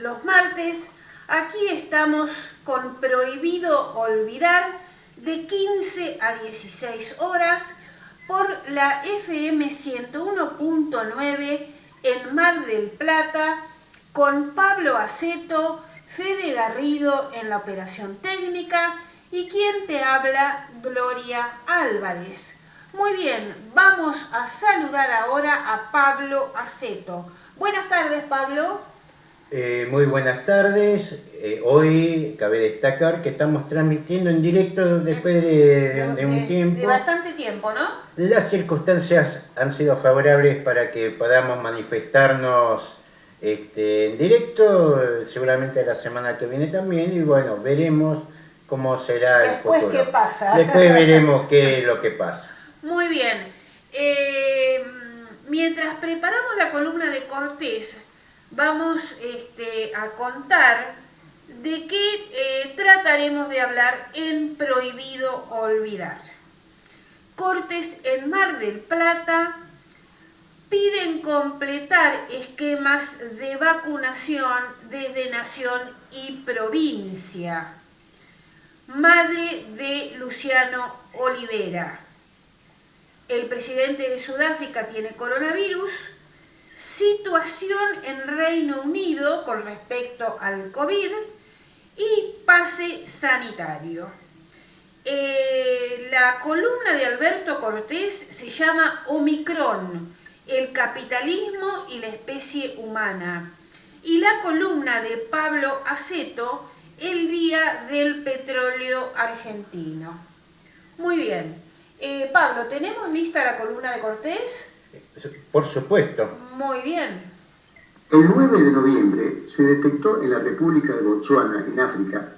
los martes, aquí estamos con Prohibido Olvidar de 15 a 16 horas por la FM 101.9 en Mar del Plata, con Pablo Aceto, Fede Garrido en la operación técnica y quien te habla, Gloria Álvarez. Muy bien, vamos a saludar ahora a Pablo Aceto. Buenas tardes, Pablo. Muy buenas tardes. Hoy cabe destacar que estamos transmitiendo en directo después de un tiempo. De bastante tiempo, ¿no? Las circunstancias han sido favorables para que podamos manifestarnos en directo, seguramente la semana que viene también, y bueno, veremos cómo será el futuro. Después, ¿qué pasa? Después veremos qué es lo que pasa. Muy bien. Mientras preparamos la columna de Cortés, vamos a contar de qué trataremos de hablar en Prohibido Olvidar. Cortes en Mar del Plata piden completar esquemas de vacunación desde nación y provincia. Madre de Luciano Olivera. El presidente de Sudáfrica tiene coronavirus. Situación en Reino Unido con respecto al COVID y pase sanitario. La columna de Alberto Cortés se llama Omicron, el capitalismo y la especie humana. Y la columna de Pablo Aceto, el día del petróleo argentino. Muy bien. Pablo, ¿tenemos lista la columna de Cortés? Por supuesto. Muy bien. El 9 de noviembre se detectó en la República de Botsuana, en África,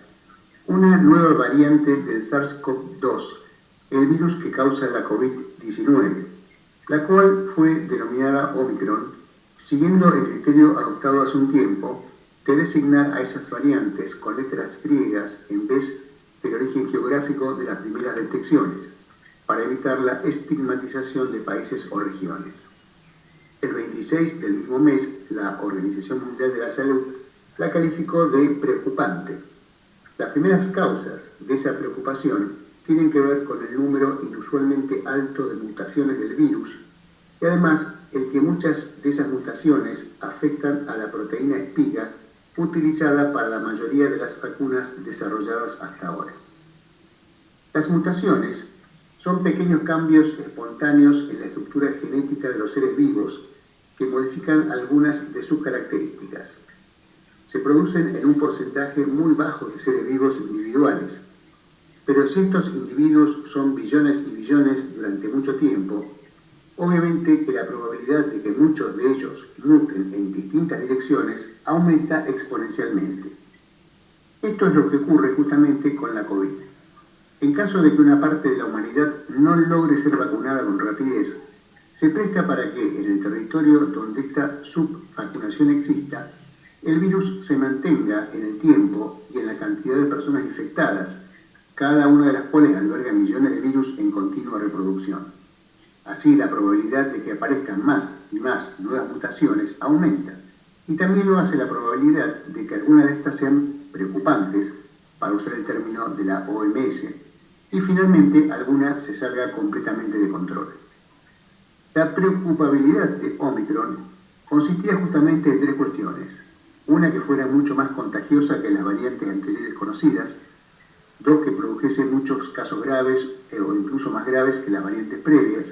una nueva variante del SARS-CoV-2, el virus que causa la COVID-19, la cual fue denominada Omicron, siguiendo el criterio adoptado hace un tiempo de designar a esas variantes con letras griegas en vez del origen geográfico de las primeras detecciones, para evitar la estigmatización de países o regiones. El 26 del mismo mes, la Organización Mundial de la Salud la calificó de preocupante. Las primeras causas de esa preocupación tienen que ver con el número inusualmente alto de mutaciones del virus y además el que muchas de esas mutaciones afectan a la proteína espiga utilizada para la mayoría de las vacunas desarrolladas hasta ahora. Las mutaciones son pequeños cambios espontáneos en la estructura genética de los seres vivos que modifican algunas de sus características. Se producen en un porcentaje muy bajo de seres vivos individuales, pero si estos individuos son billones y billones durante mucho tiempo, obviamente que la probabilidad de que muchos de ellos muten en distintas direcciones aumenta exponencialmente. Esto es lo que ocurre justamente con la COVID. En caso de que una parte de la humanidad no logre ser vacunada con rapidez, se presta para que en el territorio donde esta subvacunación exista, el virus se mantenga en el tiempo y en la cantidad de personas infectadas, cada una de las cuales alberga millones de virus en continua reproducción. Así, la probabilidad de que aparezcan más y más nuevas mutaciones aumenta, y también lo hace la probabilidad de que algunas de estas sean preocupantes, para usar el término de la OMS, y finalmente alguna se salga completamente de control. La preocupabilidad de Omicron consistía justamente en tres cuestiones. Una, que fuera mucho más contagiosa que las variantes anteriores conocidas. Dos, que produjese muchos casos graves o incluso más graves que las variantes previas.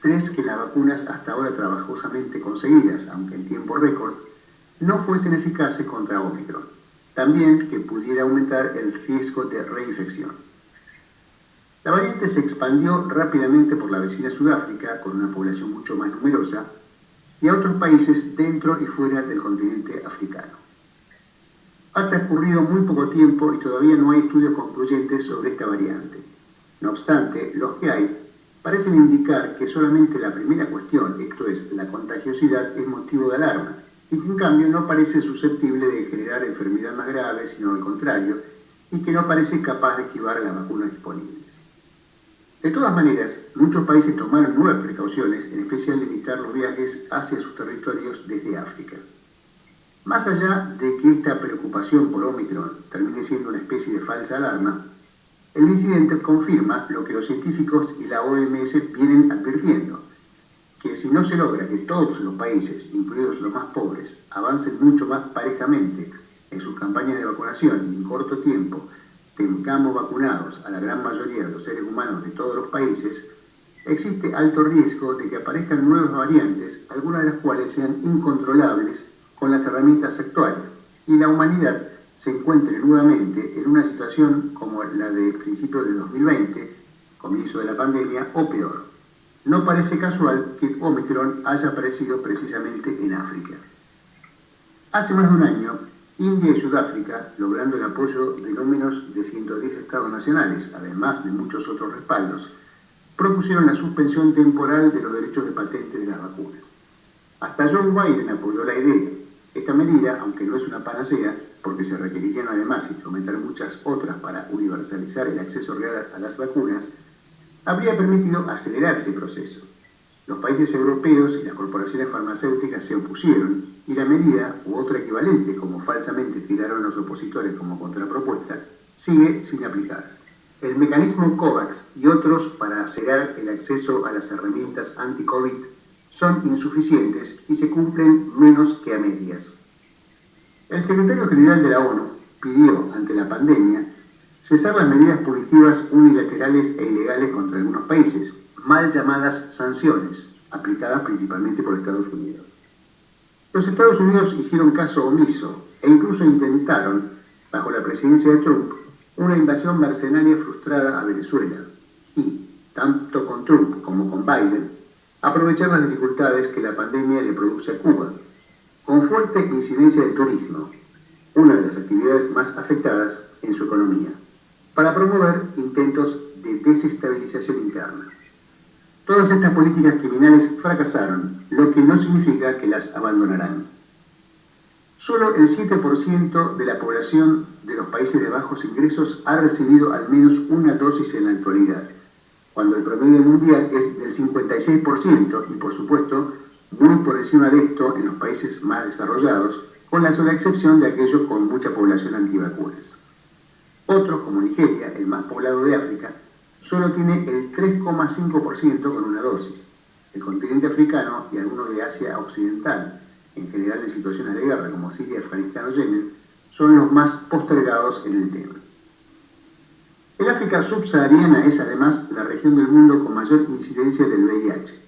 Tres, que las vacunas hasta ahora trabajosamente conseguidas, aunque en tiempo récord, no fuesen eficaces contra Omicron. También que pudiera aumentar el riesgo de reinfección. La variante se expandió rápidamente por la vecina Sudáfrica, con una población mucho más numerosa, y a otros países dentro y fuera del continente africano. Ha transcurrido muy poco tiempo y todavía no hay estudios concluyentes sobre esta variante. No obstante, los que hay parecen indicar que solamente la primera cuestión, esto es, la contagiosidad, es motivo de alarma, y que en cambio no parece susceptible de generar enfermedad más grave, sino al contrario, y que no parece capaz de esquivar las vacunas disponibles. De todas maneras, muchos países tomaron nuevas precauciones, en especial limitar los viajes hacia sus territorios desde África. Más allá de que esta preocupación por Omicron termine siendo una especie de falsa alarma, el incidente confirma lo que los científicos y la OMS vienen advirtiendo, que si no se logra que todos los países, incluidos los más pobres, avancen mucho más parejamente en sus campañas de vacunación y en corto tiempo tengamos vacunados a la gran mayoría de los seres humanos de todos los países, existe alto riesgo de que aparezcan nuevas variantes, algunas de las cuales sean incontrolables con las herramientas actuales, y la humanidad se encuentre nuevamente en una situación como la de principios de 2020, comienzo de la pandemia, o peor. No parece casual que Omicron haya aparecido precisamente en África. Hace más de un año, India y Sudáfrica, logrando el apoyo de no menos de 110 estados nacionales, además de muchos otros respaldos, propusieron la suspensión temporal de los derechos de patente de las vacunas. Hasta Joe Biden apoyó la idea. Esta medida, aunque no es una panacea, porque se requerirían además instrumentar muchas otras para universalizar el acceso real a las vacunas, habría permitido acelerar ese proceso. Los países europeos y las corporaciones farmacéuticas se opusieron y la medida, u otra equivalente, como falsamente tiraron los opositores como contrapropuesta, sigue sin aplicarse. El mecanismo COVAX y otros para acelerar el acceso a las herramientas anti-COVID son insuficientes y se cumplen menos que a medias. El secretario general de la ONU pidió, ante la pandemia, cesar las medidas punitivas unilaterales e ilegales contra algunos países, mal llamadas sanciones, aplicadas principalmente por Estados Unidos. Los Estados Unidos hicieron caso omiso e incluso intentaron, bajo la presidencia de Trump, una invasión mercenaria frustrada a Venezuela y, tanto con Trump como con Biden, aprovechar las dificultades que la pandemia le produce a Cuba, con fuerte incidencia del turismo, una de las actividades más afectadas en su economía, para promover intentos de desestabilización interna. Todas estas políticas criminales fracasaron, lo que no significa que las abandonarán. Solo el 7% de la población de los países de bajos ingresos ha recibido al menos una dosis en la actualidad, cuando el promedio mundial es del 56% y, por supuesto, muy por encima de esto en los países más desarrollados, con la sola excepción de aquellos con mucha población antivacunas. Otros, como Nigeria, el más poblado de África, solo tiene el 3,5% con una dosis. El continente africano y algunos de Asia Occidental, en general en situaciones de guerra como Siria, Afganistán o Yemen, son los más postergados en el tema. El África subsahariana es además la región del mundo con mayor incidencia del VIH.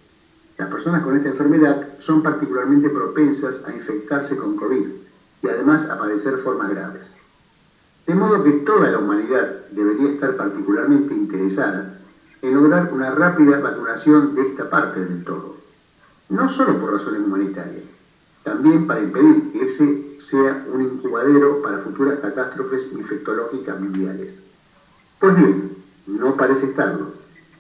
Las personas con esta enfermedad son particularmente propensas a infectarse con COVID y además a padecer formas graves. De modo que toda la humanidad debería estar particularmente interesada en lograr una rápida vacunación de esta parte del todo, no solo por razones humanitarias, también para impedir que ese sea un incubadero para futuras catástrofes infectológicas mundiales. Pues bien, no parece estarlo,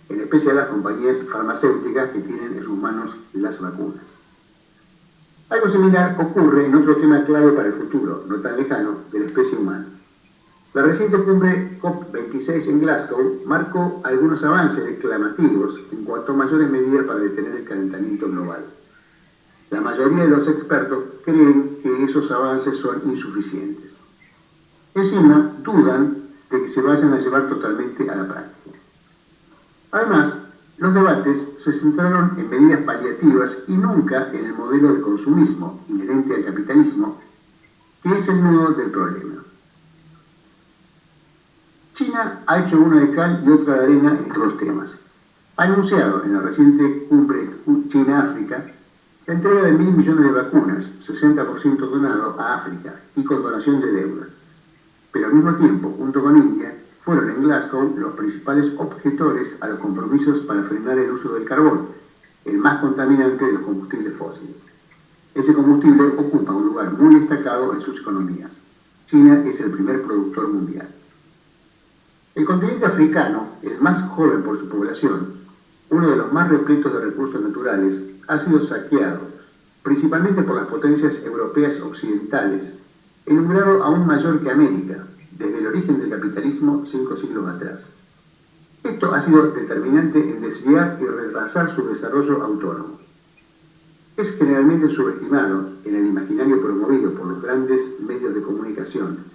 en especial las compañías farmacéuticas que tienen en sus manos las vacunas. Algo similar ocurre en otro tema clave para el futuro, no tan lejano, de la especie humana. La reciente cumbre COP26 en Glasgow marcó algunos avances reclamativos en cuanto a mayores medidas para detener el calentamiento global. La mayoría de los expertos creen que esos avances son insuficientes. Encima, dudan de que se vayan a llevar totalmente a la práctica. Además, los debates se centraron en medidas paliativas y nunca en el modelo de consumismo inherente al capitalismo, que es el nudo del problema. China ha hecho una de cal y otra de arena en estos dos temas. Ha anunciado en la reciente cumbre China-África la entrega de 1.000 millones de vacunas, 60% donado a África y con donación de deudas. Pero al mismo tiempo, junto con India, fueron en Glasgow los principales objetores a los compromisos para frenar el uso del carbón, el más contaminante de los combustibles fósiles. Ese combustible ocupa un lugar muy destacado en sus economías. China es el primer productor mundial. El continente africano, el más joven por su población, uno de los más repletos de recursos naturales, ha sido saqueado, principalmente por las potencias europeas occidentales, en un grado aún mayor que América, desde el origen del capitalismo 5 siglos atrás. Esto ha sido determinante en desviar y retrasar su desarrollo autónomo. es generalmente subestimado en el imaginario promovido por los grandes medios de comunicación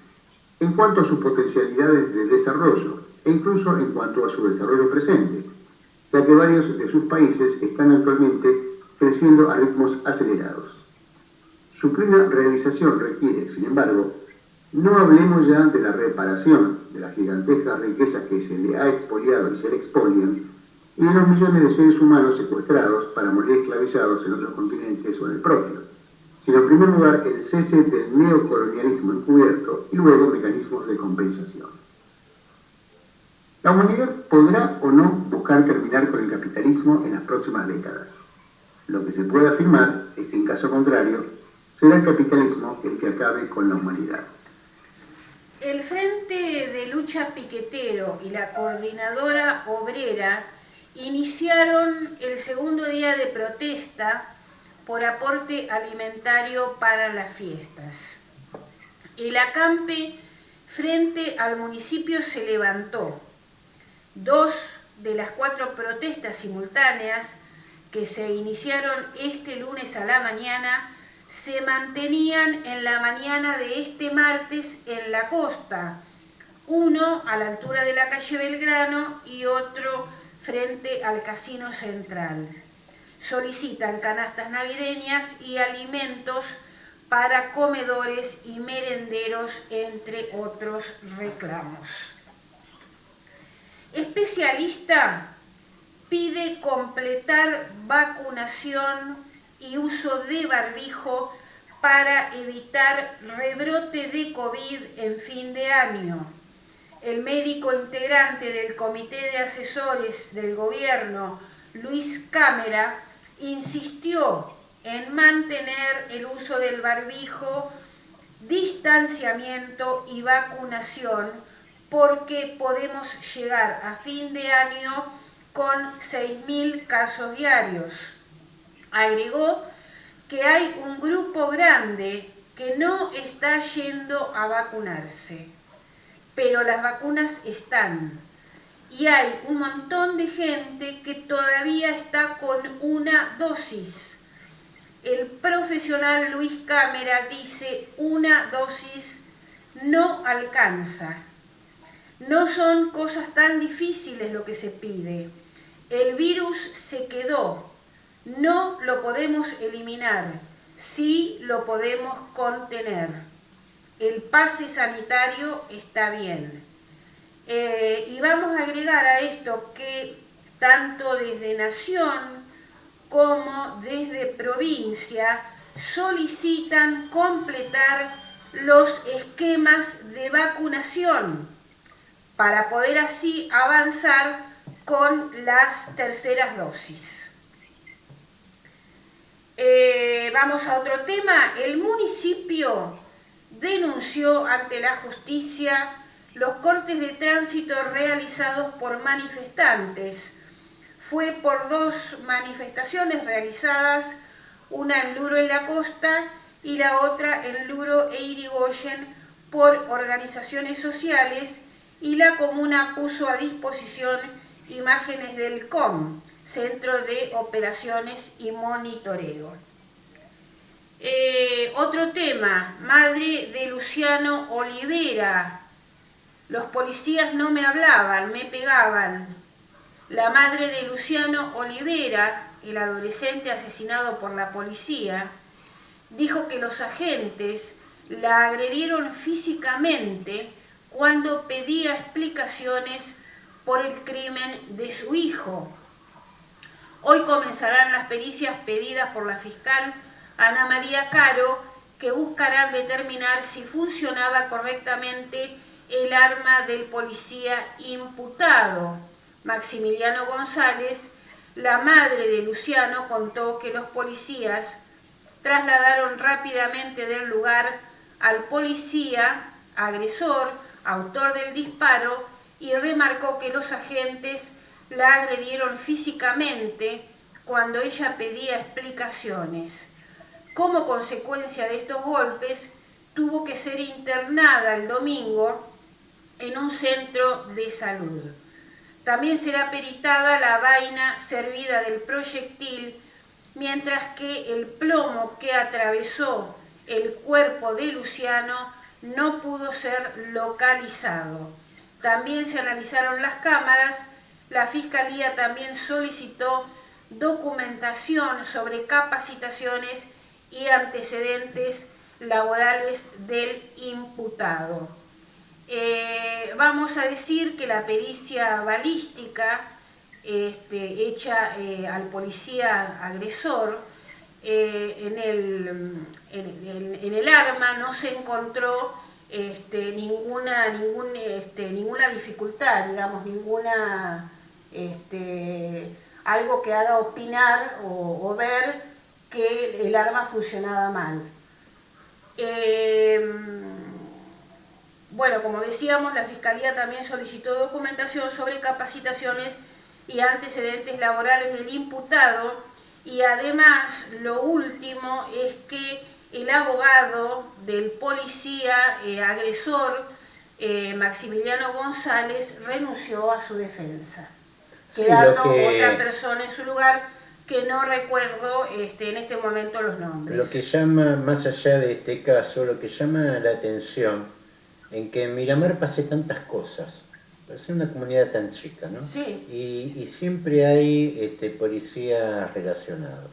en cuanto a sus potencialidades de desarrollo e incluso en cuanto a su desarrollo presente, ya que varios de sus países están actualmente creciendo a ritmos acelerados. Su plena realización requiere, sin embargo, no hablemos ya de la reparación de las gigantescas riquezas que se le ha expoliado y se le expolian, y de los millones de seres humanos secuestrados para morir esclavizados en otros continentes o en el propio, sino en primer lugar el cese del neocolonialismo encubierto y luego mecanismos de compensación. La humanidad podrá o no buscar terminar con el capitalismo en las próximas décadas. Lo que se puede afirmar es que en caso contrario, será el capitalismo el que acabe con la humanidad. El Frente de Lucha Piquetero y la Coordinadora Obrera iniciaron el segundo día de protesta por aporte alimentario para las fiestas. El acampe frente al municipio se levantó. 2 de las 4 protestas simultáneas que se iniciaron este lunes a la mañana se mantenían en la mañana de este martes en la costa, uno a la altura de la calle Belgrano y otro frente al Casino Central. Solicitan canastas navideñas y alimentos para comedores y merenderos, entre otros reclamos. Especialista pide completar vacunación y uso de barbijo para evitar rebrote de COVID en fin de año. El médico integrante del Comité de Asesores del Gobierno, Luis Cámara, insistió en mantener el uso del barbijo, distanciamiento y vacunación, porque podemos llegar a fin de año con 6.000 casos diarios. Agregó que hay un grupo grande que no está yendo a vacunarse, pero las vacunas están. Y hay un montón de gente que todavía está con una dosis. El profesional Luis Cámara dice: una dosis no alcanza. No son cosas tan difíciles lo que se pide. El virus se quedó. No lo podemos eliminar, sí lo podemos contener. El pase sanitario está bien. Y vamos a agregar a esto que tanto desde Nación como desde provincia solicitan completar los esquemas de vacunación para poder así avanzar con las terceras dosis. Vamos a otro tema. El municipio denunció ante la justicia los cortes de tránsito realizados por manifestantes. Fue por 2 manifestaciones realizadas, una en Luro en la Costa y la otra en Luro e Irigoyen, por organizaciones sociales, y la comuna puso a disposición imágenes del COM, Centro de Operaciones y Monitoreo. Otro tema, madre de Luciano Olivera. Los policías no me hablaban, me pegaban. La madre de Luciano Olivera, el adolescente asesinado por la policía, dijo que los agentes la agredieron físicamente cuando pedía explicaciones por el crimen de su hijo. Hoy comenzarán las pericias pedidas por la fiscal Ana María Caro, que buscarán determinar si funcionaba correctamente el arma del policía imputado. Maximiliano González, la madre de Luciano, contó que los policías trasladaron rápidamente del lugar al policía agresor, autor del disparo, y remarcó que los agentes la agredieron físicamente cuando ella pedía explicaciones. Como consecuencia de estos golpes, tuvo que ser internada el domingo en un centro de salud. También será peritada la vaina servida del proyectil mientras que el plomo que atravesó el cuerpo de Luciano no pudo ser localizado. También se analizaron las cámaras. La Fiscalía también solicitó documentación sobre capacitaciones y antecedentes laborales del imputado. Vamos a decir que la pericia balística hecha al policía agresor en el arma no se encontró ninguna dificultad, digamos, algo que haga opinar o ver que el arma funcionaba mal. Bueno, como decíamos, la Fiscalía también solicitó documentación sobre capacitaciones y antecedentes laborales del imputado, y además lo último es que el abogado del policía agresor, Maximiliano González, renunció a su defensa, quedando otra persona en su lugar que no recuerdo en este momento los nombres. Lo que llama, más allá de este caso, lo que llama la atención en que en Miramar pase tantas cosas. Es una comunidad tan chica, ¿no? Sí. Y siempre hay policías relacionados.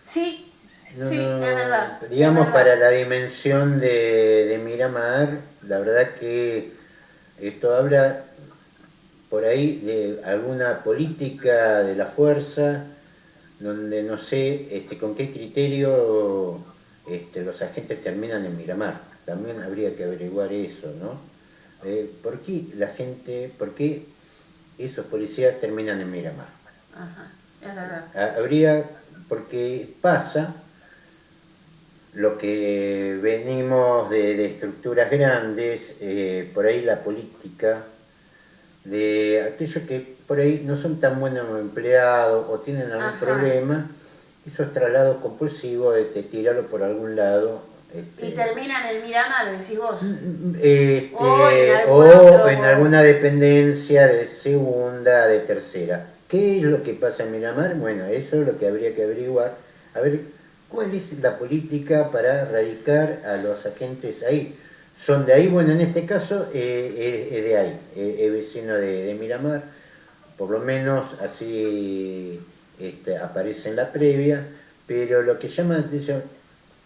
Sí, no, sí, es verdad. Digamos, es verdad. para la dimensión de Miramar, la verdad que esto habla por ahí de alguna política de la fuerza, donde no sé con qué criterio los agentes terminan en Miramar. También habría que averiguar eso, ¿no? ¿Por qué esos policías terminan en Miramar? Ajá, es verdad. Porque pasa lo que venimos de estructuras grandes, por ahí la política de aquellos que por ahí no son tan buenos empleados o tienen algún problema, esos traslados compulsivos, tirarlo por algún lado. Y terminan en Miramar, decís vos. O en alguna dependencia de segunda, de tercera. ¿Qué es lo que pasa en Miramar? Bueno, eso es lo que habría que averiguar. A ver, ¿cuál es la política para radicar a los agentes ahí? ¿Son de ahí? Bueno, en este caso es de ahí, es vecino de Miramar. Por lo menos así aparece en la previa. Pero lo que llama la atención,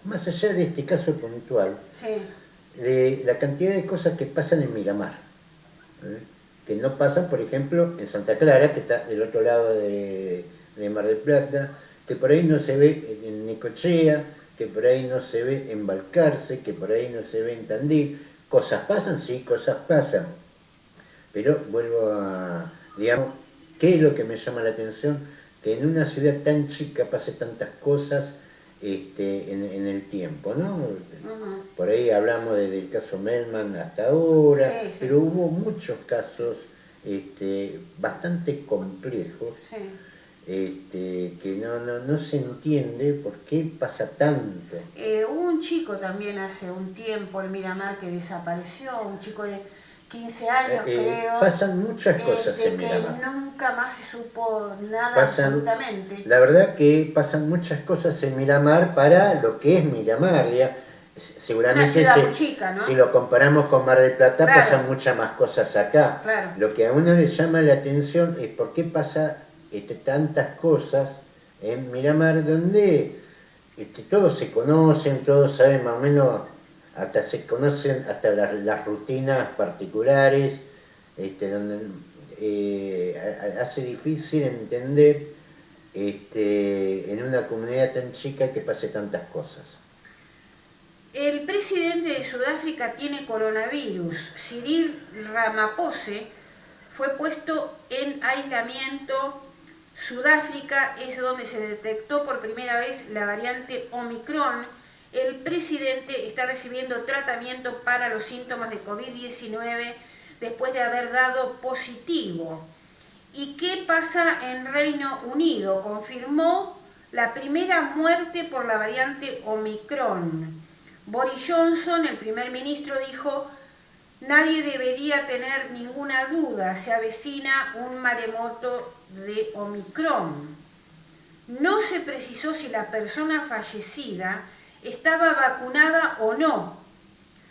más allá de este caso puntual, sí, de la cantidad de cosas que pasan en Miramar, que no pasan, por ejemplo, en Santa Clara, que está del otro lado de Mar del Plata, que por ahí no se ve en Necochea, que por ahí no se ve en Balcarce, que por ahí no se ve en Tandil. ¿Cosas pasan? Sí, cosas pasan. Pero vuelvo a, digamos, ¿qué es lo que me llama la atención? Que en una ciudad tan chica pase tantas cosas en el tiempo, ¿no? Por ahí hablamos del caso Melman hasta ahora, sí, sí, pero hubo muchos casos bastante complejos, que no se entiende por qué pasa tanto. Hubo un chico también hace un tiempo en Miramar que desapareció, un chico de 15 años creo. Pasan muchas cosas en Miramar. Que nunca más se supo nada absolutamente. La verdad que pasan muchas cosas en Miramar para lo que es Miramar. Seguramente chica, ¿no? Si lo comparamos con Mar del Plata, claro, pasan muchas más cosas acá. Claro. Lo que a uno le llama la atención es por qué pasa tantas cosas en Miramar, donde todos se conocen, todos saben más o menos, hasta se conocen hasta las rutinas particulares, donde hace difícil entender en una comunidad tan chica que pase tantas cosas. El presidente de Sudáfrica tiene coronavirus. Cyril Ramaphosa fue puesto en aislamiento. Sudáfrica es donde se detectó por primera vez la variante Omicron. El presidente está recibiendo tratamiento para los síntomas de COVID-19 después de haber dado positivo. ¿Y qué pasa en Reino Unido? Confirmó la primera muerte por la variante Omicron. Boris Johnson, el primer ministro, dijo: nadie debería tener ninguna duda, se avecina un maremoto de Omicron. No se precisó si la persona fallecida estaba vacunada o no.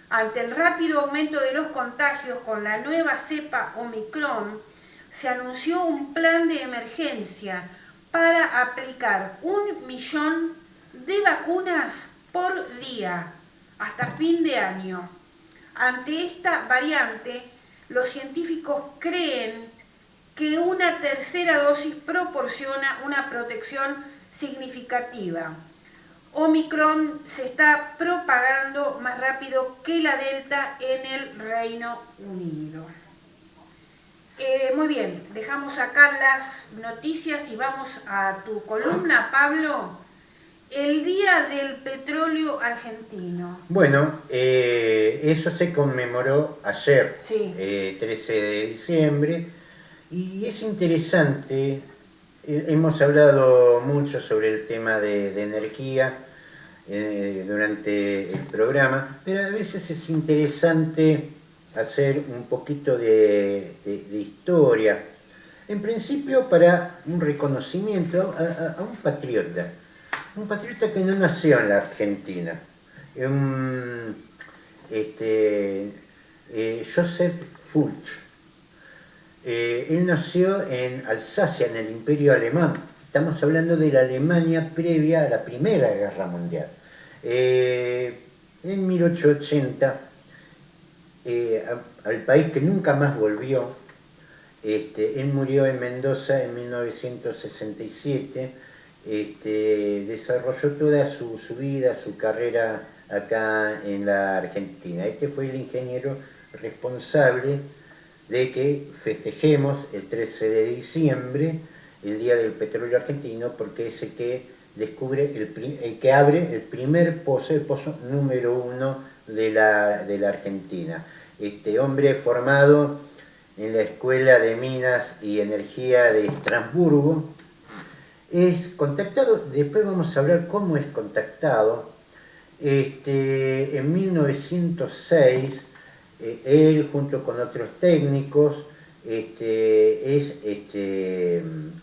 Ante el rápido aumento de los contagios con la nueva cepa Omicron, se anunció un plan de emergencia para aplicar 1 millón de vacunas por día hasta fin de año. Ante esta variante, los científicos creen que una tercera dosis proporciona una protección significativa. Omicron se está propagando más rápido que la Delta en el Reino Unido. Muy bien, dejamos acá las noticias y vamos a tu columna, Pablo. El Día del Petróleo Argentino. Bueno, eso se conmemoró ayer, Sí. 13 de diciembre, y es interesante, hemos hablado mucho sobre el tema de energía durante el programa, pero a veces es interesante hacer un poquito de historia. En principio, para un reconocimiento a un patriota que no nació en la Argentina, Joseph Fulch. Él nació en Alsacia, en el Imperio Alemán. Estamos hablando de la Alemania previa a la Primera Guerra Mundial. En 1880, al país que nunca más volvió, él murió en Mendoza en 1967, desarrolló toda su vida, su carrera acá en la Argentina. Fue el ingeniero responsable de que festejemos el 13 de diciembre, el Día del Petróleo Argentino, porque es el que descubre, el que abre el primer pozo, el pozo número 1 de la Argentina. Este hombre formado en la Escuela de Minas y Energía de Estrasburgo, es contactado, después vamos a hablar cómo es contactado, en 1906, él junto con otros técnicos es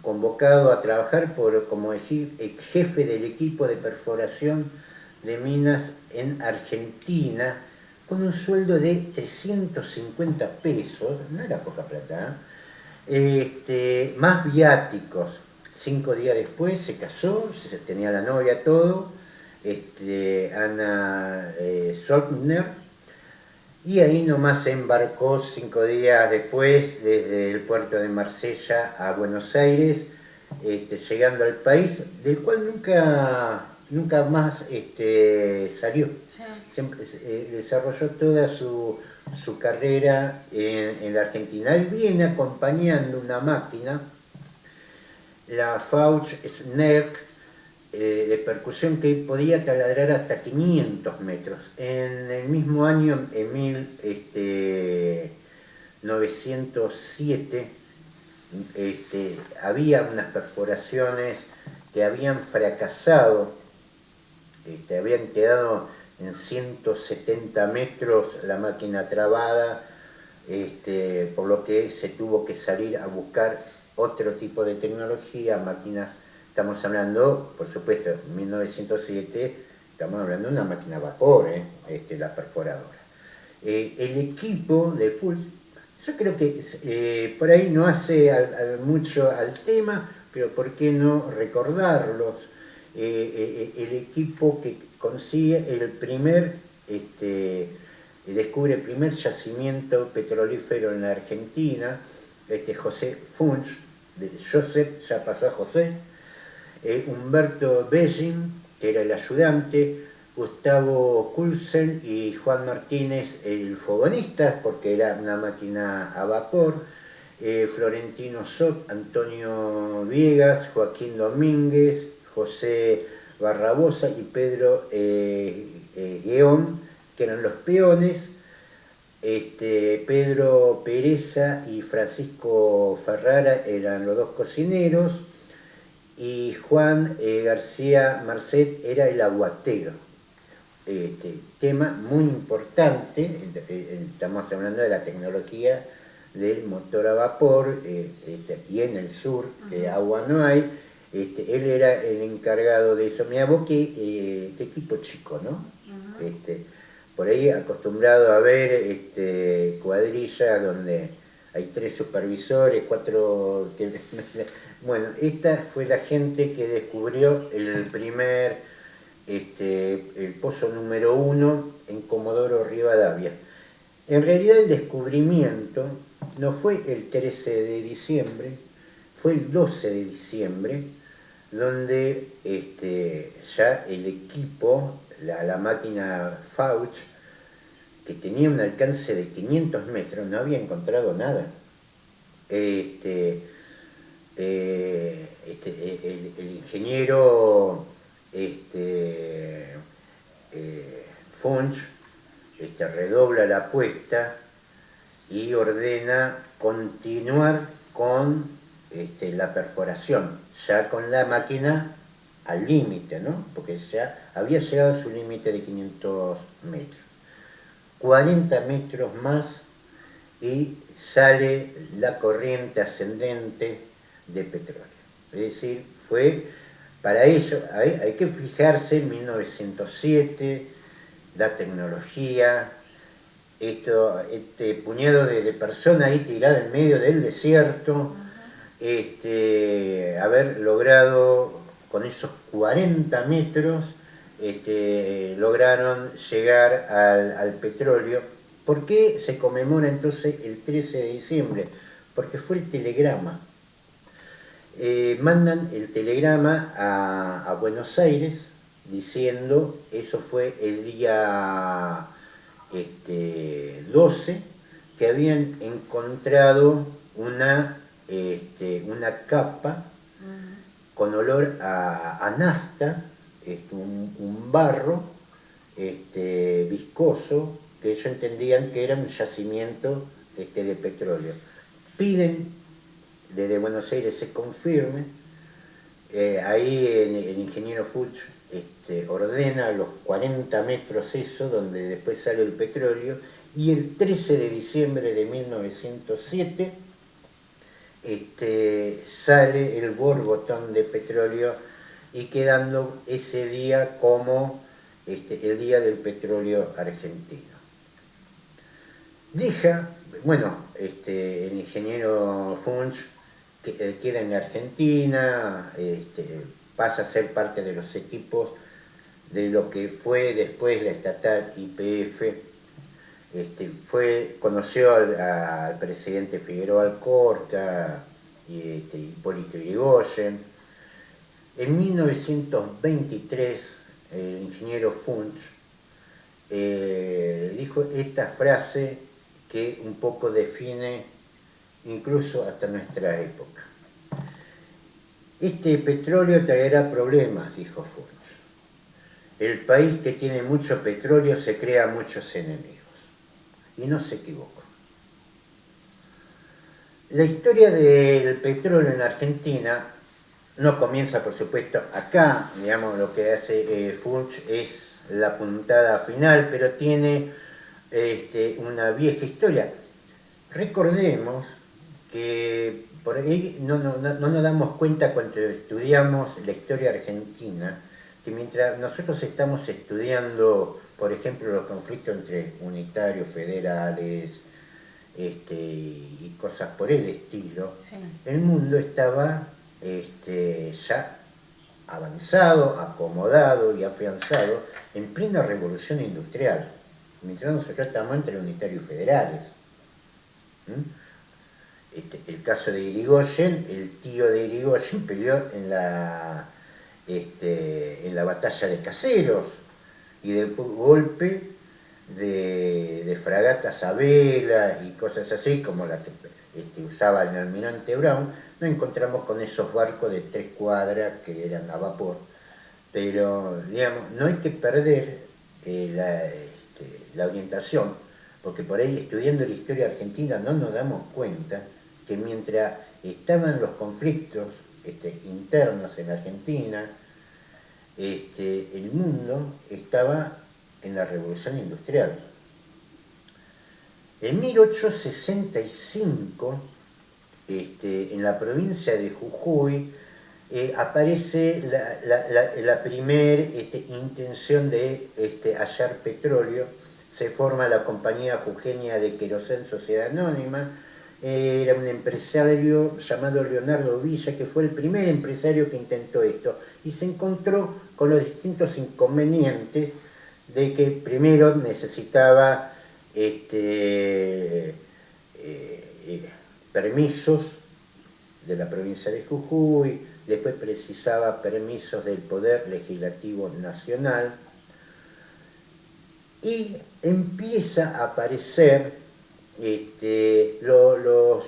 convocado a trabajar como jefe del equipo de perforación de minas en Argentina, con un sueldo de 350 pesos, no era poca plata, más viáticos. 5 días después se casó, tenía la novia, todo, Ana Soltner, y ahí nomás se embarcó 5 días después desde el puerto de Marsella a Buenos Aires, llegando al país, del cual nunca más salió. Sí. Siempre desarrolló toda su carrera en la Argentina. Él viene acompañando una máquina, la Fauch Snerk, de percusión, que podía taladrar hasta 500 metros. En el mismo año, en 1907, había unas perforaciones que habían fracasado, habían quedado en 170 metros la máquina trabada, por lo que se tuvo que salir a buscar otro tipo de tecnología, máquinas. Estamos hablando, por supuesto, en 1907, estamos hablando de una máquina a vapor, la perforadora. El equipo de Fulch, yo creo que por ahí no hace mucho al tema, pero ¿por qué no recordarlos? El equipo que consigue descubre el primer yacimiento petrolífero en la Argentina, José Fulch, Joseph, ya pasó a José, Humberto Bellin, que era el ayudante, Gustavo Kulsen y Juan Martínez, el fogonista, porque era una máquina a vapor, Florentino Sot, Antonio Viegas, Joaquín Domínguez, José Barrabosa y Pedro Gueón, que eran los peones, Pedro Pereza y Francisco Ferrara eran los dos cocineros, y Juan García Marcet era el aguatero. Tema muy importante, estamos hablando de la tecnología del motor a vapor, y en el sur, agua no hay, Él era el encargado de eso. Mirá vos qué equipo chico, ¿no? Por ahí acostumbrado a ver cuadrillas donde hay 3 supervisores, 4... Bueno, esta fue la gente que descubrió el primer, el pozo número 1 en Comodoro Rivadavia. En realidad el descubrimiento no fue el 13 de diciembre, fue el 12 de diciembre, donde ya el equipo, la máquina Fauch, que tenía un alcance de 500 metros, no había encontrado nada. El ingeniero Funch redobla la apuesta y ordena continuar con la perforación, ya con la máquina al límite, ¿no? Porque ya había llegado a su límite de 500 metros. 40 metros más y sale la corriente ascendente de petróleo. Es decir, fue para ello, hay que fijarse en 1907, la tecnología, este puñado de personas ahí tirada en medio del desierto, haber logrado con esos 40 metros lograron llegar al petróleo. ¿Por qué se conmemora entonces el 13 de diciembre? Porque fue el telegrama. Mandan el telegrama a Buenos Aires diciendo, eso fue el día 12, que habían encontrado una capa con olor a nafta, un barro viscoso, que ellos entendían que era un yacimiento de petróleo. Piden desde Buenos Aires se confirme, ahí el ingeniero Fuchs ordena los 40 metros eso, donde después sale el petróleo, y el 13 de diciembre de 1907 sale el borbotón de petróleo, y quedando ese día como el día del petróleo argentino. Deja, bueno, el ingeniero Funch queda en Argentina, pasa a ser parte de los equipos de lo que fue después la estatal YPF. Conoció al presidente Figueroa Alcorta y Hipólito Yrigoyen. En 1923 el ingeniero Funch dijo esta frase que un poco define incluso hasta nuestra época. Este petróleo traerá problemas, dijo Funch. El país que tiene mucho petróleo se crea muchos enemigos. Y no se equivocó. La historia del petróleo en Argentina no comienza, por supuesto, acá. Digamos, lo que hace Funch es la puntada final, pero tiene una vieja historia. Recordemos que por ahí no nos damos cuenta cuando estudiamos la historia argentina, que mientras nosotros estamos estudiando, por ejemplo, los conflictos entre unitarios, federales, y cosas por el estilo, sí, el mundo estaba ya avanzado, acomodado y afianzado en plena revolución industrial, mientras nosotros estamos entre unitarios y federales. El caso de Irigoyen, el tío de Irigoyen peleó en la batalla de Caseros, y de golpe de fragatas a vela y cosas así, como la que usaba el almirante Brown, nos encontramos con esos barcos de 3 cuadras que eran a vapor. Pero, digamos, no hay que perder la orientación, porque por ahí, estudiando la historia argentina, no nos damos cuenta que mientras estaban los conflictos internos en Argentina, el mundo estaba en la revolución industrial. En 1865, en la provincia de Jujuy, aparece la primera intención de hallar petróleo. Se forma la compañía Jujeña de Querosén Sociedad Anónima. Era un empresario llamado Leonardo Villa, que fue el primer empresario que intentó esto, y se encontró con los distintos inconvenientes de que primero necesitaba permisos de la provincia de Jujuy, después precisaba permisos del Poder Legislativo Nacional, y empieza a aparecer los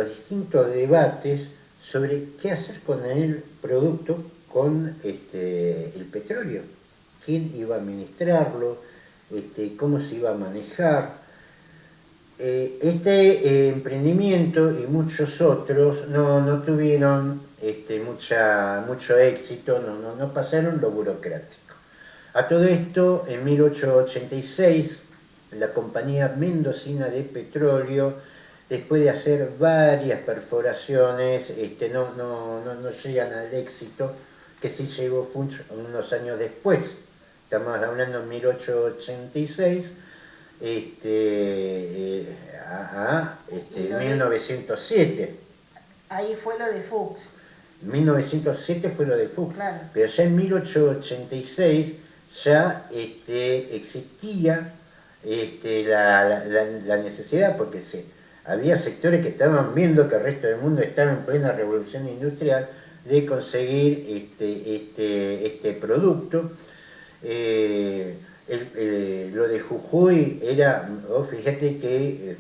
distintos debates sobre qué hacer con el producto, con el petróleo, quién iba a administrarlo, cómo se iba a manejar. Este emprendimiento y muchos otros no tuvieron mucho éxito, no pasaron lo burocrático. A todo esto, en 1886, la Compañía Mendocina de Petróleo, después de hacer varias perforaciones, no llegan al éxito que sí llegó unos años después. Estamos hablando en 1886, 1907. Ahí fue lo de Fuchs. 1907 fue lo de Fuchs, claro. Pero ya en 1886 ya existía la necesidad, porque había sectores que estaban viendo que el resto del mundo estaba en plena revolución industrial, de conseguir este producto. Lo de Jujuy era, fíjate que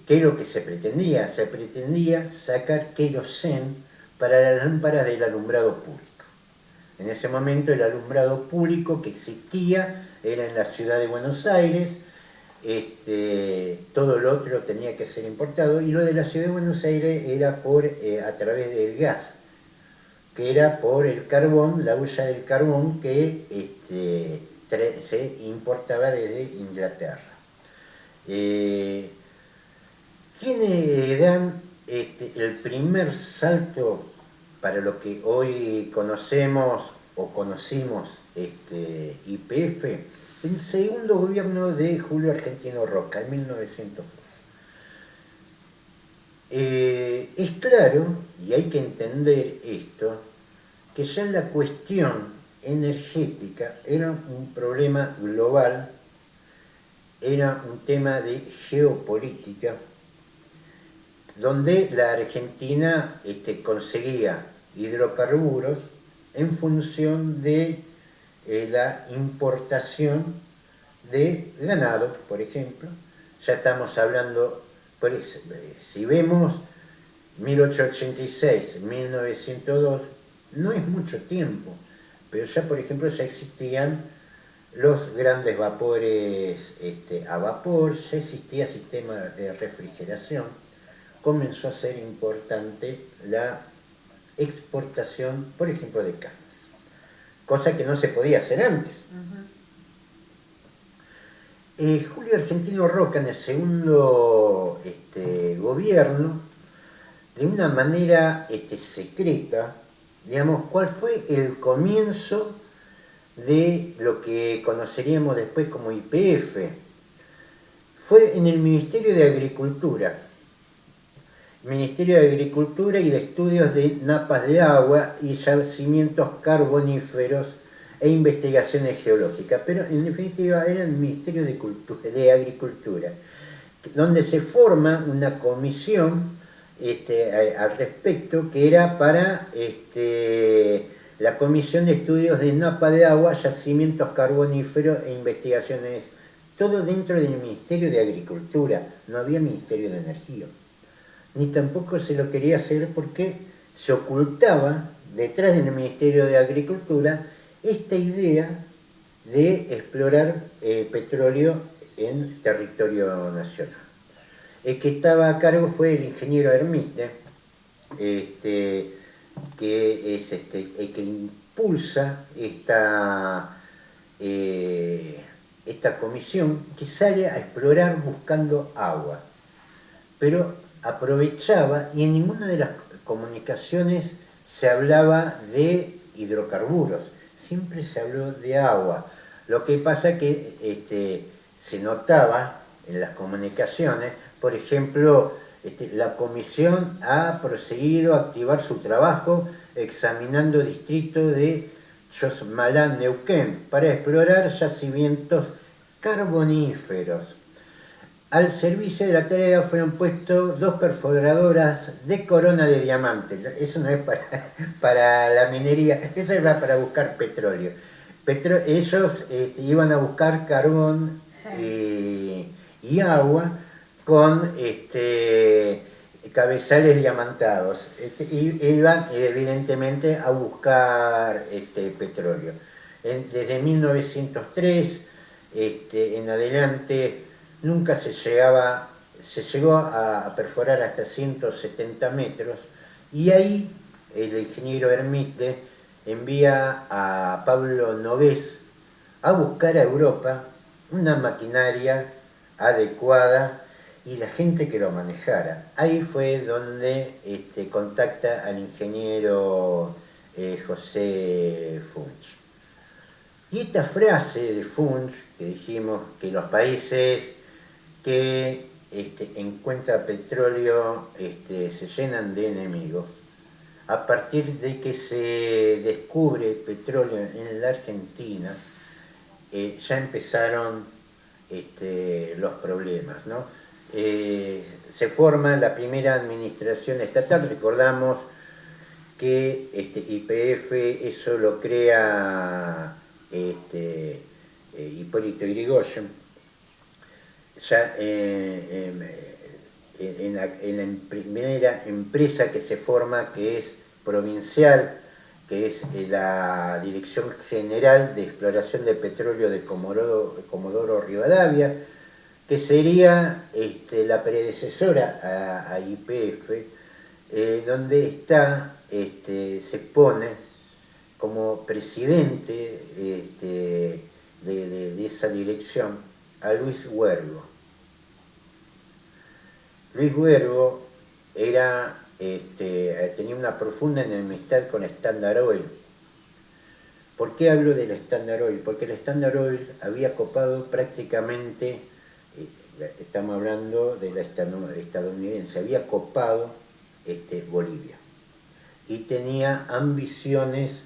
¿qué es lo que se pretendía? Se pretendía sacar querosén para las lámparas del alumbrado público. En ese momento el alumbrado público que existía era en la ciudad de Buenos Aires, todo lo otro tenía que ser importado, y lo de la ciudad de Buenos Aires era a través del gas, que era por el carbón, la huella del carbón que se importaba desde Inglaterra. ¿Quiénes dan el primer salto para lo que hoy conocemos o conocimos YPF? El segundo gobierno de Julio Argentino Roca, en 1902. Es claro, y hay que entender esto, que ya la cuestión energética era un problema global, era un tema de geopolítica, donde la Argentina conseguía hidrocarburos en función de la importación de ganado, por ejemplo. Ya estamos hablando, si vemos 1886, 1902, no es mucho tiempo, pero ya, por ejemplo, ya existían los grandes vapores a vapor, ya existía sistema de refrigeración, comenzó a ser importante la exportación, por ejemplo, de carnes, cosa que no se podía hacer antes. Julio Argentino Roca, en el segundo gobierno, de una manera secreta, digamos, ¿cuál fue el comienzo de lo que conoceríamos después como YPF? Fue en el Ministerio de Agricultura. Ministerio de Agricultura y de Estudios de Napas de Agua y Yacimientos Carboníferos e Investigaciones Geológicas, pero en definitiva era el Ministerio de Agricultura, donde se forma una comisión al respecto, que era para la Comisión de Estudios de Napas de Agua, Yacimientos Carboníferos e Investigaciones, todo dentro del Ministerio de Agricultura. No había Ministerio de Energía, ni tampoco se lo quería hacer porque se ocultaba detrás del Ministerio de Agricultura esta idea de explorar petróleo en territorio nacional. El que estaba a cargo fue el ingeniero Hermite, que es el que impulsa esta comisión que sale a explorar buscando agua. Pero aprovechaba y en ninguna de las comunicaciones se hablaba de hidrocarburos, siempre se habló de agua. Lo que pasa que se notaba en las comunicaciones, por ejemplo, la comisión ha proseguido a activar su trabajo examinando distrito de Chosmalá, Neuquén, para explorar yacimientos carboníferos. Al servicio de la tarea fueron puestos 2 perforadoras de corona de diamantes. Eso no es para la minería, eso es para buscar petróleo. Ellos iban a buscar carbón y agua con cabezales diamantados. Iban evidentemente a buscar petróleo. Desde 1903 en adelante nunca se llegó a perforar hasta 170 metros y ahí el ingeniero Hermite envía a Pablo Nogués a buscar a Europa una maquinaria adecuada y la gente que lo manejara. Ahí fue donde contacta al ingeniero José Funch. Y esta frase de Funch, que dijimos que los países que encuentran petróleo se llenan de enemigos, a partir de que se descubre petróleo en la Argentina, ya empezaron los problemas, ¿no? Se forma la primera administración estatal, recordamos que YPF, eso lo crea Hipólito Yrigoyen, ya en la primera empresa que se forma, que es provincial, que es la Dirección General de Exploración de Petróleo de Comodoro Rivadavia, que sería la predecesora a YPF, donde se pone como presidente de esa dirección a Luis Huergo. Luis Huergo tenía una profunda enemistad con Standard Oil. ¿Por qué hablo del Standard Oil? Porque el Standard Oil había copado prácticamente, estamos hablando de la estadounidense, había copado Bolivia y tenía ambiciones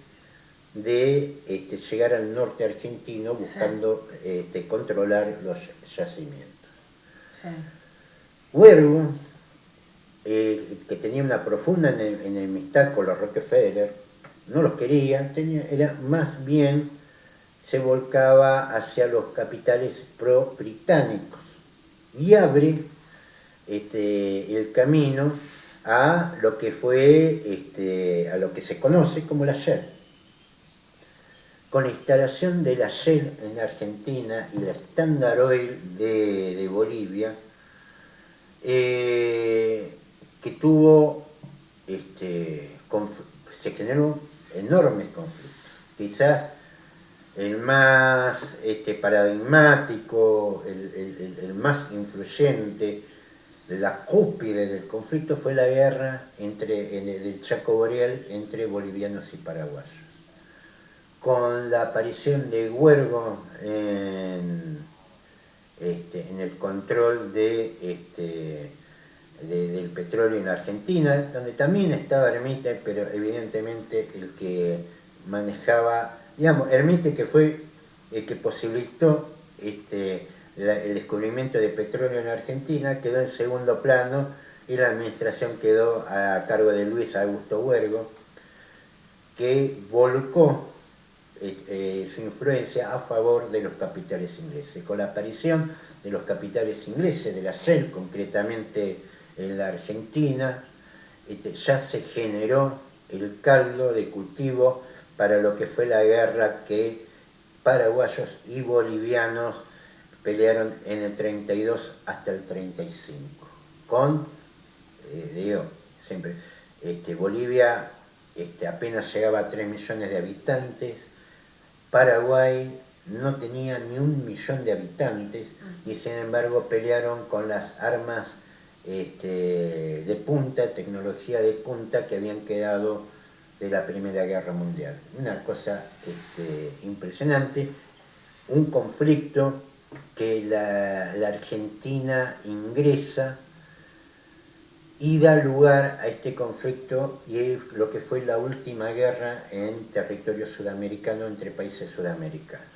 de llegar al norte argentino buscando controlar los yacimientos. Sí. Huergo, que tenía una profunda enemistad con los Rockefeller, no los quería, era más bien se volcaba hacia los capitales pro-británicos y abre el camino a lo que fue, a lo que se conoce como la Shell. Con la instalación de la Shell en Argentina y la Standard Oil de Bolivia, que tuvo, se generó enormes conflictos. Quizás el más paradigmático, el más influyente, la cúspide del conflicto fue la guerra del Chaco Boreal entre bolivianos y paraguayos. Con la aparición de Huergo en el control del petróleo en Argentina, donde también estaba Hermite, pero evidentemente el que manejaba, Hermite, que fue el que posibilitó el descubrimiento de petróleo en Argentina, quedó en segundo plano y la administración quedó a cargo de Luis Augusto Huergo, que volcó su influencia a favor de los capitales ingleses. Con la aparición de los capitales ingleses, de la Shell concretamente en la Argentina, ya se generó el caldo de cultivo para lo que fue la guerra que paraguayos y bolivianos pelearon en el 32 hasta el 35. Con, siempre, Bolivia apenas llegaba a 3 millones de habitantes, Paraguay no tenía ni 1 millón de habitantes y sin embargo pelearon con las armas de punta, tecnología de punta que habían quedado de la Primera Guerra Mundial. Una cosa impresionante, un conflicto que la Argentina ingresa y da lugar a este conflicto y es lo que fue la última guerra en territorio sudamericano entre países sudamericanos.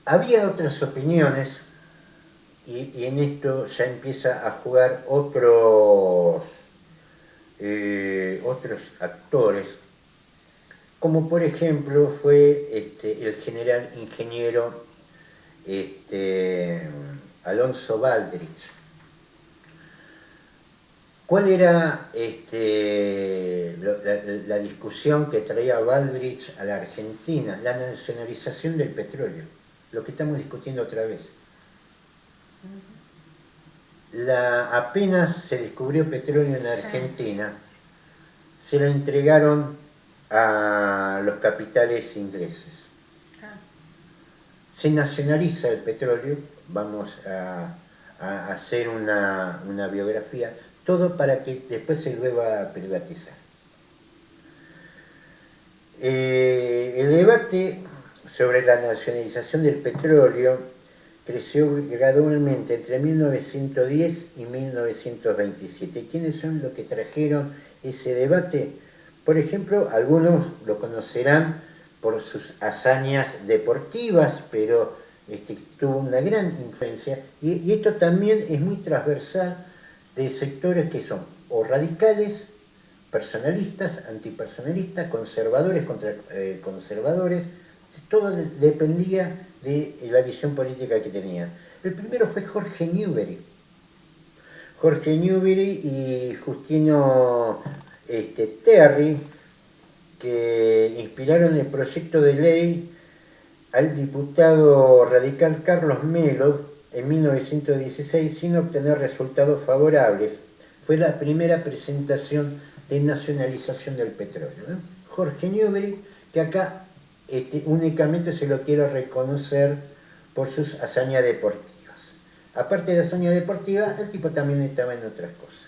Había otras opiniones y en esto ya empieza a jugar otros actores, como por ejemplo fue el general ingeniero Alonso Baldrich. ¿Cuál era la discusión que traía Baldrich a la Argentina? La nacionalización del petróleo, lo que estamos discutiendo otra vez. Apenas se descubrió petróleo en Argentina, se lo entregaron a los capitales ingleses. Se nacionaliza el petróleo, vamos a hacer una biografía, todo para que después se vuelva a privatizar. El debate sobre la nacionalización del petróleo creció gradualmente entre 1910 y 1927. ¿Quiénes son los que trajeron ese debate? Por ejemplo, algunos lo conocerán por sus hazañas deportivas, pero tuvo una gran influencia, y esto también es muy transversal de sectores que son o radicales, personalistas, antipersonalistas, conservadores contra conservadores. Todo dependía de la visión política que tenía. El primero fue Jorge Newbery. Jorge Newbery y Justino Terry, que inspiraron el proyecto de ley al diputado radical Carlos Melo en 1916 sin obtener resultados favorables. Fue la primera presentación de nacionalización del petróleo, ¿no? Jorge Newbery, que acá únicamente se lo quiero reconocer por sus hazañas deportivas. Aparte de la hazaña deportiva, el tipo también estaba en otras cosas.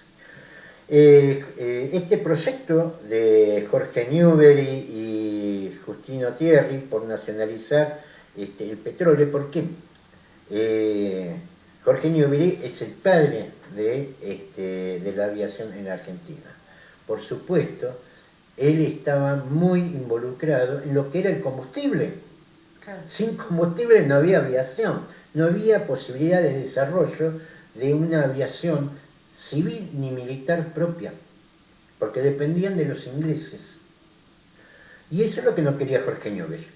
Este proyecto de Jorge Newbery y Justino Terry por nacionalizar el petróleo, ¿por qué? Jorge Newbery es el padre de la aviación en la Argentina. Por supuesto, él estaba muy involucrado en lo que era el combustible. Claro. Sin combustible no había aviación, no había posibilidad de desarrollo de una aviación civil ni militar propia, porque dependían de los ingleses. Y eso es lo que no quería Jorge Newbery.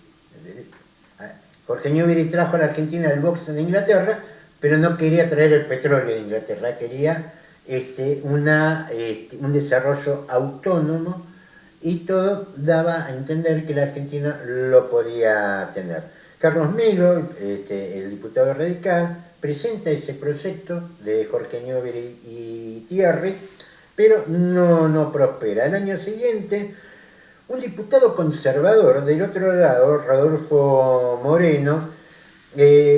Jorge Newbery trajo a la Argentina el bauxito de Inglaterra, pero no quería traer el petróleo de Inglaterra, quería un desarrollo autónomo, y todo daba a entender que la Argentina lo podía tener. Carlos Melo, el diputado radical, presenta ese proyecto de Jorge Newbery y Terry, pero no prospera. Al año siguiente, un diputado conservador del otro lado, Rodolfo Moreno,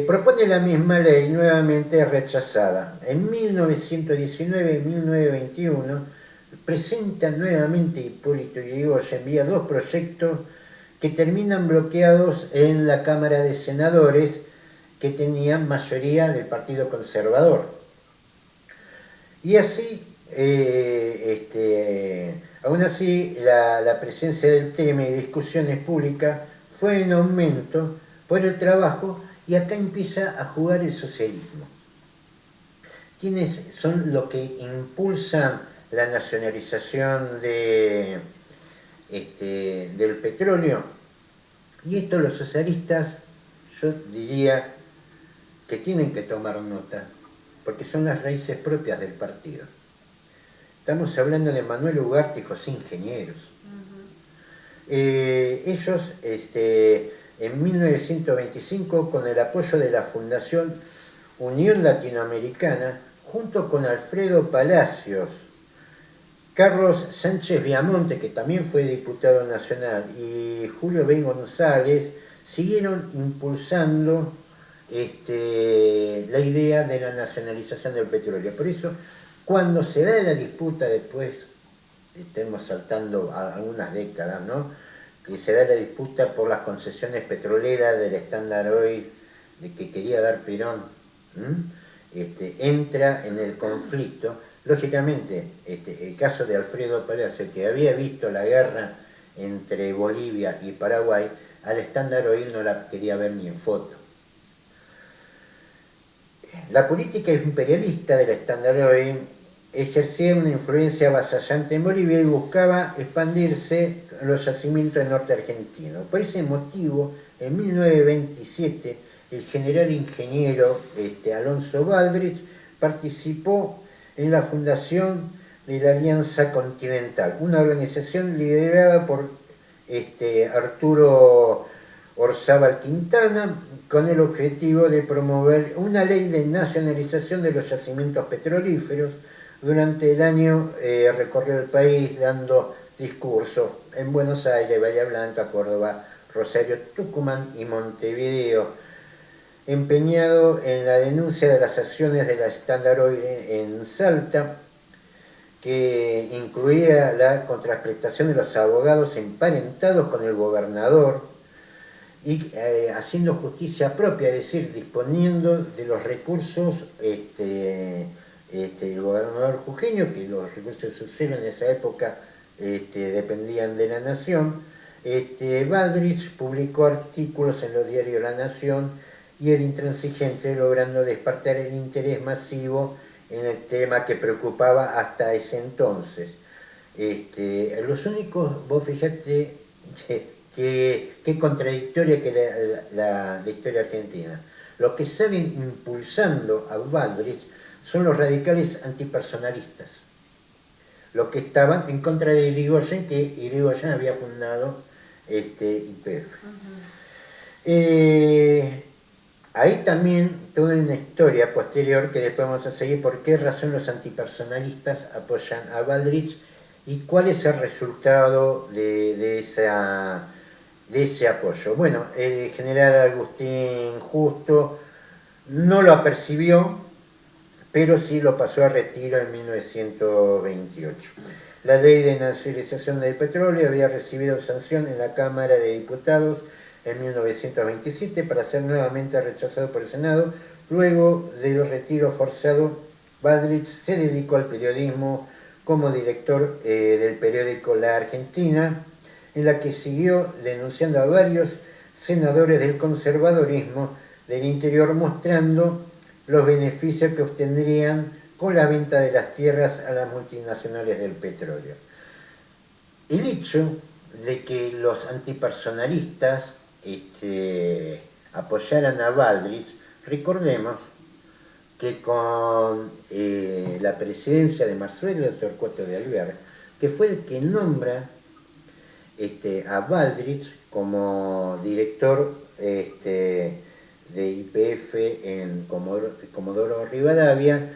propone la misma ley, nuevamente rechazada. En 1919 y 1921 presenta nuevamente Hipólito Yrigoyen, envía dos proyectos que terminan bloqueados en la Cámara de Senadores, que tenían mayoría del Partido Conservador. Y así, aún así, la presencia del tema y discusiones públicas fue en aumento por el trabajo, y acá empieza a jugar el socialismo. ¿Quiénes son los que impulsan la nacionalización del petróleo? Y esto los socialistas, yo diría que tienen que tomar nota, porque son las raíces propias del partido. Estamos hablando de Manuel Ugarte y José Ingenieros. Ellos, en 1925, con el apoyo de la Fundación Unión Latinoamericana, junto con Alfredo Palacios, Carlos Sánchez Viamonte, que también fue diputado nacional, y Julio B. González, siguieron impulsando la idea de la nacionalización del petróleo. Por eso, cuando se da la disputa después, estemos saltando a algunas décadas, ¿no?, que se da la disputa por las concesiones petroleras del Standard Oil de que quería dar Perón, entra en el conflicto. Lógicamente, el caso de Alfredo Palacio, que había visto la guerra entre Bolivia y Paraguay, al Standard Oil no la quería ver ni en foto. La política imperialista del Standard Oil ejercía una influencia avasallante en Bolivia y buscaba expandirse a los yacimientos del norte argentino. Por ese motivo, en 1927, el general ingeniero Alonso Baldrich participó en la fundación de la Alianza Continental, una organización liderada por Arturo Orzábal Quintana, con el objetivo de promover una ley de nacionalización de los yacimientos petrolíferos. Durante el año recorrió el país dando discursos en Buenos Aires, Bahía Blanca, Córdoba, Rosario, Tucumán y Montevideo, empeñado en la denuncia de las acciones de la Standard Oil en Salta, que incluía la contraprestación de los abogados emparentados con el gobernador y haciendo justicia propia, es decir, disponiendo de los recursos el gobernador jujeño, que los recursos de suelo en esa época dependían de la Nación. Baldrich publicó artículos en los diarios La Nación y El Intransigente, logrando despertar el interés masivo en el tema que preocupaba hasta ese entonces. Los únicos, vos fijate qué contradictoria que la historia argentina. Los que salen impulsando a Baldrich son los radicales antipersonalistas, los que estaban en contra de Irigoyen, que Irigoyen había fundado YPF. Hay también toda una historia posterior que después vamos a seguir, por qué razón los antipersonalistas apoyan a Baldrich y cuál es el resultado de ese apoyo. Bueno, el general Agustín Justo no lo apercibió, pero sí lo pasó a retiro en 1928. La ley de nacionalización del petróleo había recibido sanción en la Cámara de Diputados en 1927 para ser nuevamente rechazado por el Senado. Luego del retiro forzado, Baldrich se dedicó al periodismo como director del periódico La Argentina, en la que siguió denunciando a varios senadores del conservadorismo del interior, mostrando los beneficios que obtendrían con la venta de las tierras a las multinacionales del petróleo. El hecho de que los antipersonalistas apoyaran a Baldrich, recordemos que con la presidencia de Marcelo Torcuato de Alvear, que fue el que nombra a Baldrich como director de YPF en Comodoro Rivadavia,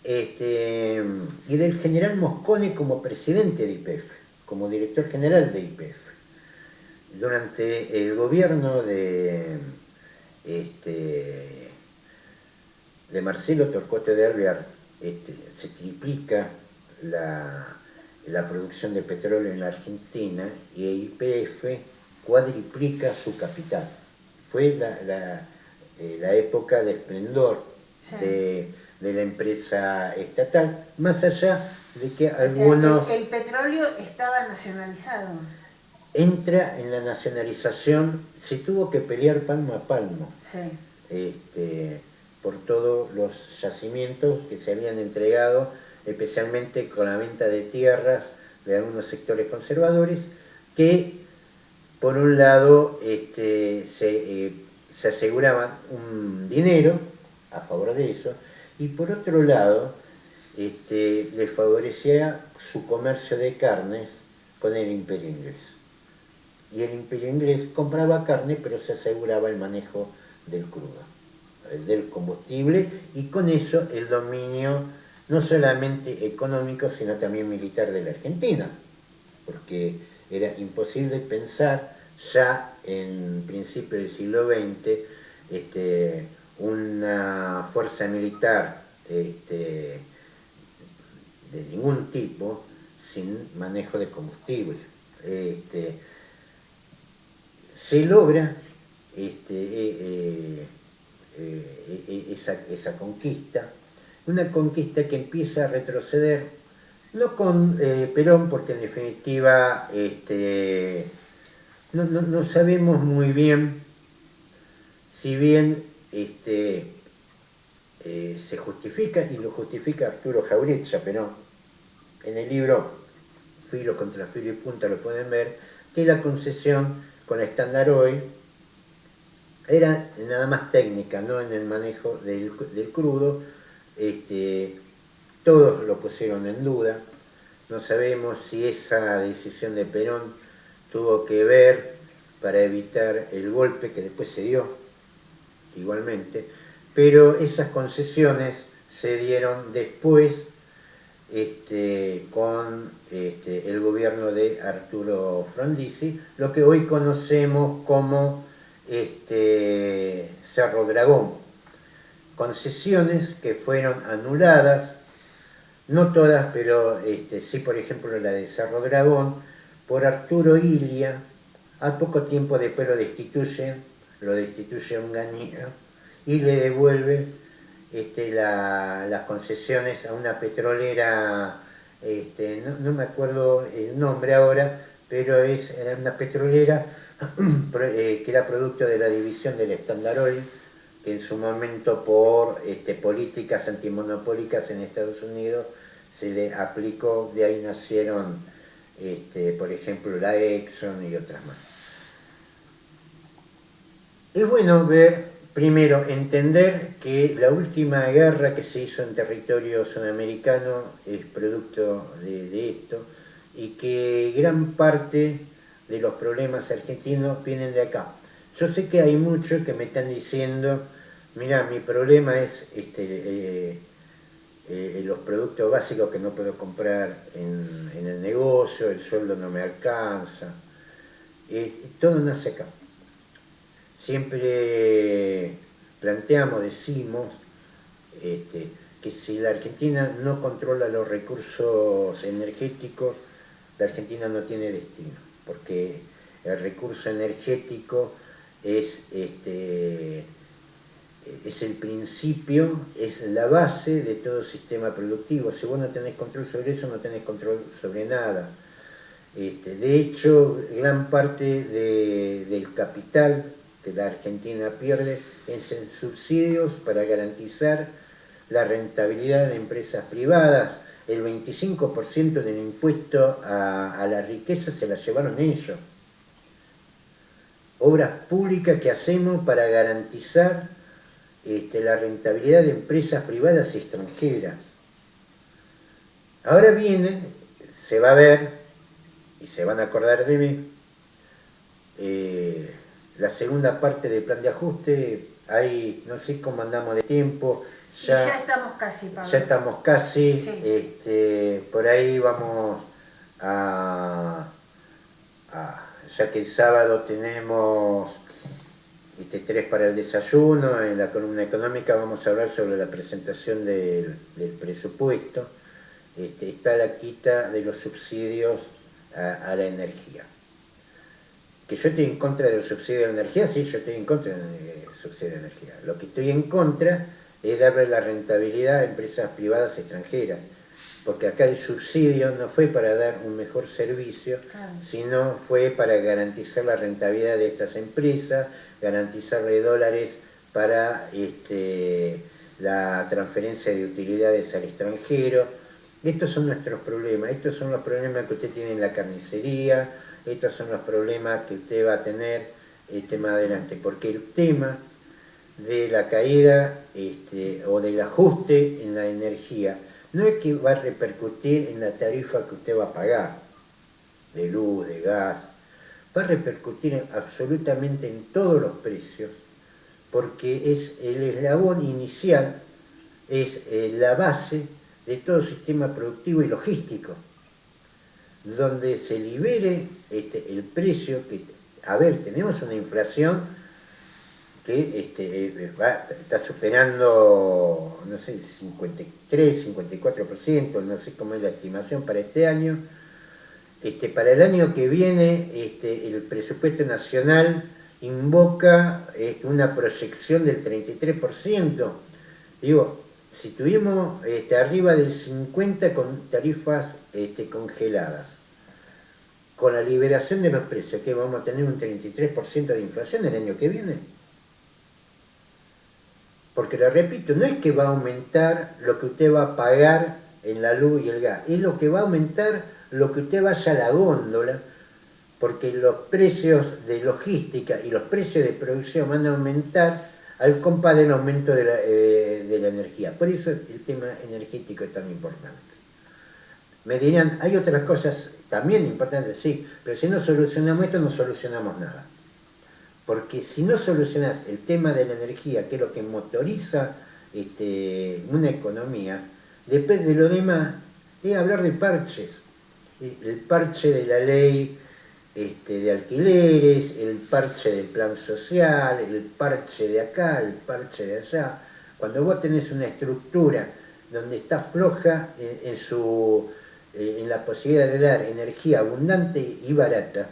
y del general Moscone como presidente de YPF, como director general de YPF. Durante el gobierno de Marcelo Torcuato de Alvear, se triplica la producción de petróleo en la Argentina y YPF cuadriplica su capital. Fue la época de esplendor, sí, de la empresa estatal, más allá de que algunos... O sea, que el petróleo estaba nacionalizado. Entra en la nacionalización, se tuvo que pelear palmo a palmo, sí, por todos los yacimientos que se habían entregado, especialmente con la venta de tierras de algunos sectores conservadores, que por un lado se aseguraban un dinero a favor de eso, y por otro lado les favorecía su comercio de carnes con el Imperio Inglés. Y el Imperio Inglés compraba carne, pero se aseguraba el manejo del crudo, del combustible, y con eso el dominio no solamente económico, sino también militar de la Argentina, porque era imposible pensar ya en principios del siglo XX una fuerza militar de ningún tipo sin manejo de combustible. Se logra esa conquista, una conquista que empieza a retroceder, no con Perón, porque en definitiva no sabemos muy bien, si bien se justifica, y lo justifica Arturo Jauretsa, Perón, en el libro Filo contra Filo y Punta lo pueden ver, que la concesión con Standard Oil era nada más técnica, no en el manejo del crudo. Todos lo pusieron en duda. No sabemos si esa decisión de Perón tuvo que ver para evitar el golpe que después se dio, igualmente, pero esas concesiones se dieron después con el gobierno de Arturo Frondizi, lo que hoy conocemos como Cerro Dragón. Concesiones que fueron anuladas, no todas, pero sí, por ejemplo, la de Cerro Dragón, por Arturo Illia. Al poco tiempo después lo destituye Onganía y le devuelve las concesiones a una petrolera, no me acuerdo el nombre ahora, pero era una petrolera que era producto de la división del Standard Oil, que en su momento por políticas antimonopólicas en Estados Unidos se le aplicó, de ahí nacieron por ejemplo la Exxon y otras más. Es bueno ver, primero, entender que la última guerra que se hizo en territorio sudamericano es producto de esto, y que gran parte de los problemas argentinos vienen de acá. Yo sé que hay muchos que me están diciendo, mira, mi problema es los productos básicos que no puedo comprar en el negocio, el sueldo no me alcanza. Todo nace acá. Siempre planteamos, decimos, que si la Argentina no controla los recursos energéticos, la Argentina no tiene destino, porque el recurso energético es el principio, es la base de todo sistema productivo. Si vos no tenés control sobre eso, no tenés control sobre nada. De hecho, gran parte del capital que la Argentina pierde es en subsidios para garantizar la rentabilidad de empresas privadas. El 25% del impuesto a la riqueza se la llevaron ellos. Obras públicas que hacemos para garantizar la rentabilidad de empresas privadas y extranjeras. Ahora viene, se va a ver, y se van a acordar de mí, la segunda parte del plan de ajuste. Ahí no sé cómo andamos de tiempo. Ya estamos casi, Pablo. Ya estamos casi, sí. Por ahí vamos ya que el sábado tenemos 3 para el desayuno, en la columna económica vamos a hablar sobre la presentación del presupuesto. Está la quita de los subsidios a la energía. Que yo estoy en contra del subsidio de la energía, sí, yo estoy en contra del subsidio de la energía. Lo que estoy en contra es darle la rentabilidad a empresas privadas extranjeras, porque acá el subsidio no fue para dar un mejor servicio, sino fue para garantizar la rentabilidad de estas empresas, garantizarle dólares para la transferencia de utilidades al extranjero. Estos son nuestros problemas, estos son los problemas que usted tiene en la carnicería, estos son los problemas que usted va a tener más adelante, porque el tema de la caída o del ajuste en la energía no es que va a repercutir en la tarifa que usted va a pagar, de luz, de gas, va a repercutir absolutamente en todos los precios, porque es el eslabón inicial, es la base de todo sistema productivo y logístico, donde se libere el precio que, a ver, tenemos una inflación que está superando, no sé, 53, 54%, no sé cómo es la estimación para este año. Para el año que viene, el presupuesto nacional invoca una proyección del 33%. Digo, si tuvimos arriba del 50% con tarifas congeladas, con la liberación de los precios, que vamos a tener un 33% de inflación el año que viene. Porque lo repito, no es que va a aumentar lo que usted va a pagar en la luz y el gas, es lo que va a aumentar lo que usted vaya a la góndola, porque los precios de logística y los precios de producción van a aumentar al compás del aumento de la energía. Por eso el tema energético es tan importante. Me dirán, hay otras cosas también importantes, sí, pero si no solucionamos esto, no solucionamos nada. Porque si no solucionas el tema de la energía, que es lo que motoriza una economía, después de lo demás, es hablar de parches. El parche de la ley de alquileres, el parche del plan social, el parche de acá, el parche de allá. Cuando vos tenés una estructura donde está floja en la posibilidad de dar energía abundante y barata,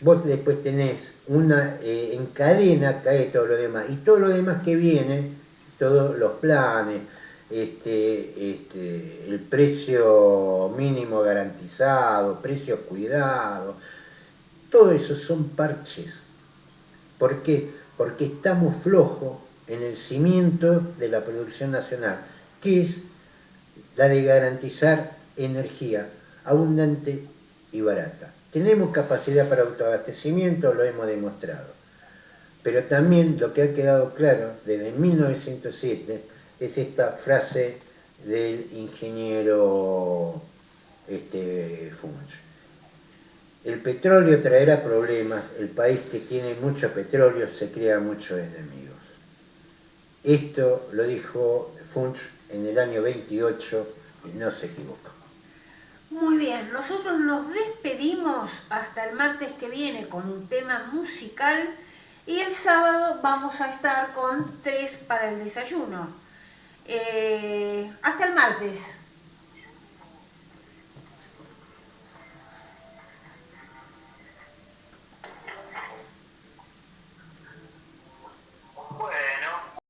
vos después tenés en cadena cae todo lo demás, y todo lo demás que viene, todos los planes, el precio mínimo garantizado, precios cuidados, todo eso son parches. ¿Por qué? Porque estamos flojos en el cimiento de la producción nacional, que es la de garantizar energía abundante y barata. Tenemos capacidad para autoabastecimiento, lo hemos demostrado. Pero también lo que ha quedado claro desde 1907 es esta frase del ingeniero Funch. El petróleo traerá problemas, el país que tiene mucho petróleo se crea muchos enemigos. Esto lo dijo Funch en el año 28 y no se equivocó. Muy bien, nosotros nos despedimos hasta el martes que viene con un tema musical y el sábado vamos a estar con 3 para el desayuno. Hasta el martes.